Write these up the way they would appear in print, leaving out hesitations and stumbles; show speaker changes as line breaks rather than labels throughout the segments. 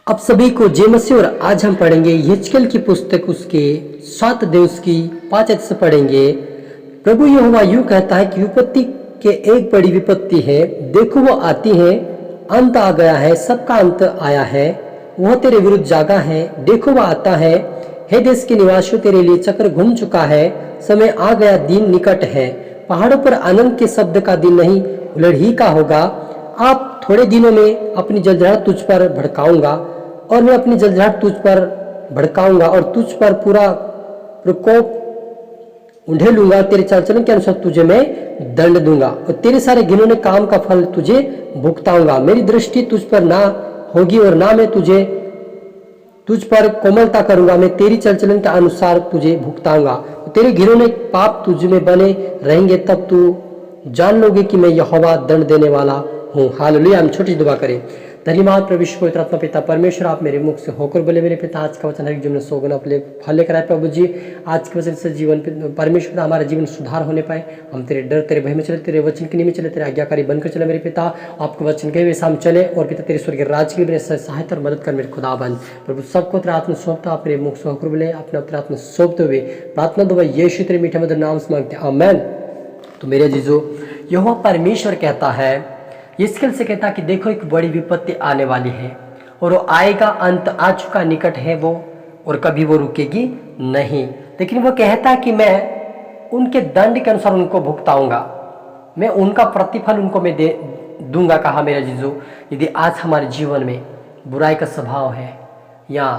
आप सभी को जय मसीह। और आज हम पढ़ेंगे यिजकेल की पुस्तक उसके 7 दिवस की 5 आयत से पढ़ेंगे। प्रभु यहोवा यूं कहता है कि विपत्ति के एक बड़ी विपत्ति है, देखो वो आती है, अंत आ गया है, सबका अंत आया है, वह तेरे विरुद्ध जागा है, देखो वह आता है। हे देश के निवासियों, तेरे लिए चक्र घूम चुका है, समय आ गया, दिन निकट है। पहाड़ों पर आनंद के शब्द का दिन नहीं, हुल्लड़ ही का होगा। आप थोड़े दिनों में अपनी जलजलाहट तुझ पर भड़काऊंगा, और मैं अपनी जलजलाहट तुझ पर भड़काऊंगा और तुझ पर पूरा प्रकोप उंडेलूंगा। तेरे चाल चलन के अनुसार तुझे मैं दंड दूंगा और तेरे सारे घिनौने काम का फल तुझे भुगताऊंगा। मेरी दृष्टि तुझ पर ना होगी और ना मैं तुझ पर कोमलता करूंगा। मैं तेरी चल चलन के अनुसार तुझे भुगताऊंगा। तेरे घिनौने पाप तुझ में बने रहेंगे, तब तू जान लोगे कि मैं यहोवा दंड देने वाला हूँ। हालेलुया। हम छोटी दुआ करें। धन्यवाद प्रभु यीशु पवित्र आत्मा पिता परमेश्वर, आप मेरे मुख से होकर बोले मेरे पिता। आज का वचन हर जीवन में सोगुना फल लेकर आए प्रभु जी। आज के वचन से जीवन परमेश्वर हमारा जीवन सुधार होने पाए। हम तेरे डर तेरे भय में चले, तेरे वचन के नियम में चले, तेरे आज्ञाकारी बनकर चले मेरे पिता। आपके वचन के वैसे हम चले और पिता तेरे स्वर्गीय राज्य के लिए सहायता और मदद कर मेरे खुदा बन। प्रभु सबको तेरा आत्मा सौंपता, आप मेरे मुख से होकर बोले अपने तेरा आत्मा सौंपते हुए प्रार्थना दुआ यीशु तेरे मीठे मधुर नाम से मांगते आमीन। तो मेरे जीजो, यहोवा परमेश्वर कहता है, यिजकेल से कहता कि देखो एक बड़ी विपत्ति आने वाली है और वो आएगा, अंत आ चुका, निकट है वो, और कभी वो रुकेगी नहीं। लेकिन वो कहता कि मैं उनके दंड के अनुसार उनको भुगताऊंगा, मैं उनका प्रतिफल उनको मैं दे दूंगा। कहा मेरा जीजो, यदि आज हमारे जीवन में बुराई का स्वभाव है या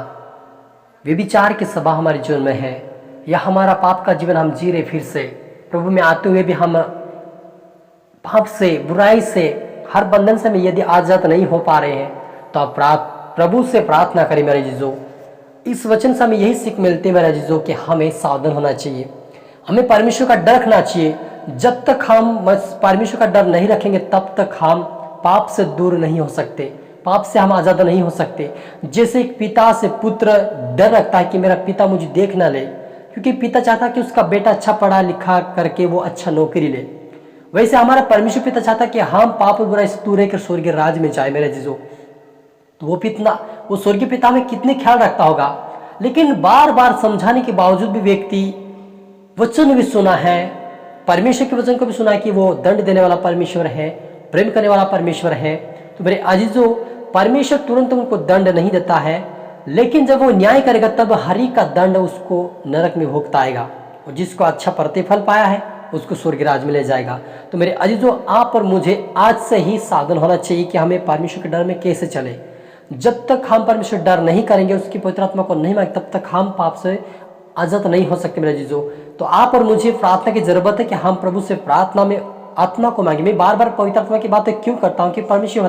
व्यभिचार के स्वभाव हमारे जीवन में है या हमारा पाप का जीवन हम जी रहे, फिर से प्रभु में आते हुए भी हम पाप से बुराई से हर बंधन से यदि आजाद नहीं हो पा रहे हैं, तो आप प्रभु से प्रार्थना करें मेरे जीजो। इस वचन से हमें यही सीख मिलती है मेरे जीजो कि हमें सावधान होना चाहिए, हमें परमेश्वर का डर रखना चाहिए। जब तक हम परमेश्वर का डर नहीं रखेंगे तब तक हम पाप से दूर नहीं हो सकते, पाप से हम आज़ाद नहीं हो सकते। जैसे एक पिता से पुत्र डर रखता है कि मेरा पिता मुझे देख ना ले, क्योंकि पिता चाहता है कि उसका बेटा अच्छा पढ़ा लिखा करके वो अच्छा नौकरी ले, वैसे हमारा परमेश्वर पिता चाहता कि हम पाप और बुराई से दूर रहकर स्वर्गीय राज में जाए मेरे जीजो। तो वो स्वर्गीय पिता में कितने ख्याल रखता होगा। लेकिन बार बार समझाने के बावजूद भी व्यक्ति वचन भी सुना है, परमेश्वर के वचन को भी सुना है कि वो दंड देने वाला परमेश्वर है, प्रेम करने वाला परमेश्वर है। तो मेरे अजीजो, परमेश्वर तुरंत उनको दंड नहीं देता है, लेकिन जब वो न्याय करेगा तब हरी का दंड उसको नरक में भुगताएगा, और जिसको अच्छा प्रतिफल पाया है उसको स्वर्ग राज में ले जाएगा। तो मेरे अजीजों, आप और मुझे आज से ही सावधान होना चाहिए कि हमें परमेश्वर के डर में कैसे चले। जब तक हम परमेश्वर डर नहीं करेंगे, उसकी पवित्र आत्मा को नहीं मांगे, तब तक हम पाप से आजाद नहीं हो सकते मेरे अजीजों। तो आप और मुझे प्रार्थना की जरूरत है कि हम प्रभु से प्रार्थना में आत्मा को मांगे। मैं बार बार पवित्र आत्मा की बातें क्यों करता हूँ कि परमेश्वर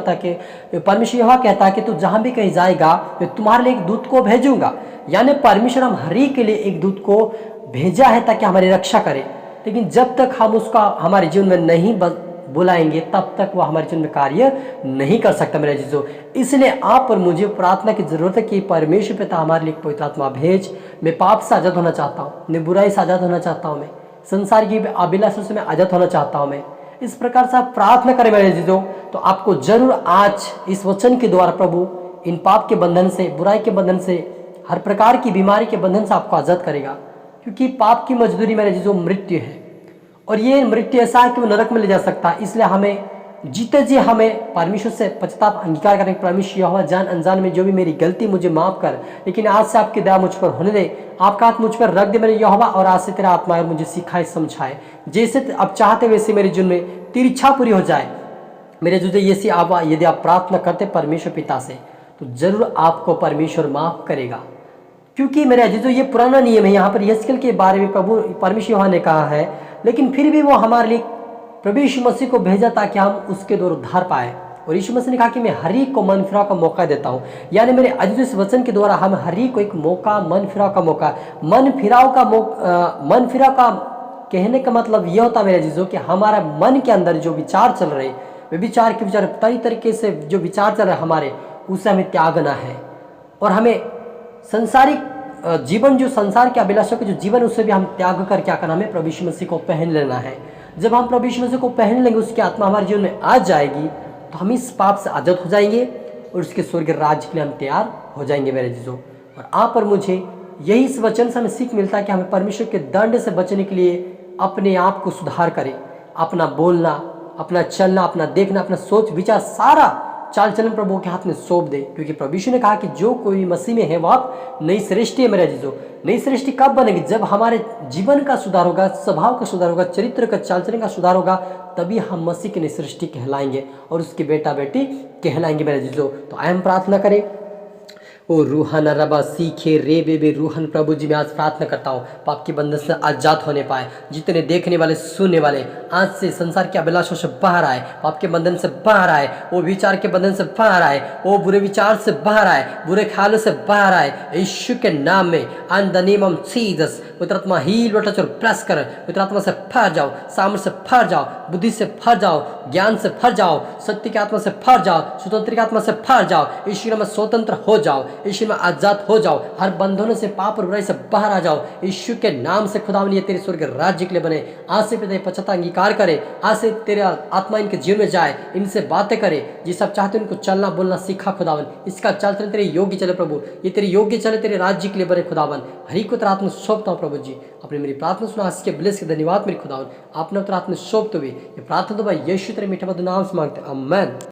यह कहता है कि तू जहां भी कहीं जाएगा मैं तुम्हारे लिए एक दूत को भेजूंगा। यानी परमेश्वर हम हरी के लिए एक दूत को भेजा है ताकि हमारी रक्षा करे। लेकिन जब तक हम उसका हमारे जीवन में नहीं बुलाएंगे तब तक वो हमारे जीवन में कार्य नहीं कर सकता मेरे जीजो। इसलिए आप और मुझे प्रार्थना की जरूरत है कि परमेश्वर पिता हमारे लिए पवित्र आत्मा भेज। मैं पाप से आजाद होना चाहता हूँ, मैं बुराई से आजाद होना चाहता हूँ, मैं संसार की अभिलाषा से मैं आजाद होना चाहता हूँ। मैं इस प्रकार से आप प्रार्थना करें मेरे जीजो, तो आपको जरूर आज इस वचन के द्वारा प्रभु इन पाप के बंधन से, बुराई के बंधन से, हर प्रकार की बीमारी के बंधन से आपको आजाद करेगा। क्योंकि पाप की मजदूरी मेरे जीजो मृत्यु है, और ये मृत्यु ऐसा है कि वो नरक में ले जा सकता है। इसलिए हमें जीते जी हमें परमेश्वर से पश्चाताप अंगीकार करें। परमेश्वर यहोवा, जान अनजान में जो भी मेरी गलती मुझे माफ कर, लेकिन आज से आपकी दया मुझ पर होने दे, आपका हाथ मुझ पर रख दे मेरे यहोवा, और आज से तेरा आत्मा मुझे सिखाए समझाए, जैसे अब चाहते वैसे मेरे जीवन में तेरी इच्छा पूरी हो जाए मेरे जुदे। यदि आप प्रार्थना करते परमेश्वर पिता से, तो जरूर आपको परमेश्वर माफ करेगा। क्योंकि मेरे अजीजों, ये पुराना नियम है। यहाँ पर यिजकेल के बारे में प्रभु परमेश्वर यहोवा ने कहा है, लेकिन फिर भी वो हमारे लिए प्रभु यीशु मसीह को भेजा ताकि हम उसके द्वारा उद्धार पाए। और यीशु मसीह ने कहा कि मैं हर एक को मन फिराव का मौका देता हूँ। यानी मेरे अजीजों, इस वचन के द्वारा हम हर एक को एक मौका, मन फिराव का मौका, मन फिराव का कहने का मतलब यह होता है मेरे अजीजों कि हमारा मन के अंदर जो विचार चल रहे, वे विचार के विचार कई तरीके से जो विचार चल रहे हमारे, उसे हमें त्यागना है। और हमें संसारिक जीवन, जो संसार के अभिलाषा के जो जीवन, उससे भी हम त्याग कर क्या करना, हमें प्रभु यीशु मसीह को पहन लेना है। जब हम प्रभु यीशु मसीह को पहन लेंगे, उसकी आत्मा हमारे जीवन में आ जाएगी, तो हम इस पाप से आजाद हो जाएंगे और उसके स्वर्ग राज्य के लिए हम तैयार हो जाएंगे मेरे जीजो। और आप और मुझे यही इस वचन से हमें सीख मिलता है कि हमें परमेश्वर के दंड से बचने के लिए अपने आप को सुधार करें, अपना बोलना, अपना चलना, अपना देखना, अपना सोच विचार, सारा चाल चलन प्रभु के हाथ में सौंप दे, क्योंकि प्रभु यीशु ने कहा कि जो कोई मसीह में है वो आप नई सृष्टि है मेरे जीजो। नई सृष्टि कब बनेगी? जब हमारे जीवन का सुधार होगा, स्वभाव का सुधार होगा, चरित्र का चाल चलन का सुधार होगा, तभी हम मसीह की नई सृष्टि कहलाएंगे और उसके बेटा बेटी कहलाएंगे मेरे जीजो। तो आए हम प्रार्थना करें। ओ रूहन रबा सीखे रे बेबे रूहन, प्रभु जी मैं आज प्रार्थना करता हूँ पाप के बंधन से आजाद होने पाए। जितने देखने वाले सुनने वाले आज से संसार के अभिलाषों से बाहर आए, पाप के बंधन से बाहर आए, वो विचार के बंधन से बाहर आए, वो बुरे विचार से बाहर आए, बुरे ख्यालों से बाहर आए, यीशु के नाम में in the name of Jesus. पवित्र आत्मा हील टच और प्रेस कर, पवित्र आत्मा से फर जाओ, सामर्थ से फर जाओ, बुद्धि से फर जाओ, ज्ञान से फर जाओ, सत्य की आत्मा से फर जाओ, स्वतंत्र की आत्मा से फर जाओ। यीशु में स्वतंत्र हो जाओ, यीशु में आजाद हो जाओ, हर बंधनों से, पाप और बुराई से बाहर आ जाओ यीशु के नाम से। खुदावन ये तेरे स्वर्ग राज्य के लिए बने, आज से पिता पश्चाता अंगीकार करे, आज से तेरे आत्मा इनके जीवन में जाए, इनसे बातें करे, जिस सब चाहते उनको चलना बोलना सीखा खुदावन, इसका चल चल तेरे योग्य चले प्रभु, ये तेरे योग्य चले, तेरे राज्य के लिए बने खुदावन। हरी को तेरा आत्मा सौंपता हूँ प्रभु जी, अपने मेरी प्रार्थना सुना, आज के ब्लेस के धन्यवाद मेरे खुदावन, आपने तेरा आत्मा सौंपते हुए ये प्रार्थना तो भाई यीशु तेरे मीठे मधुर नाम से मांगते, आमीन।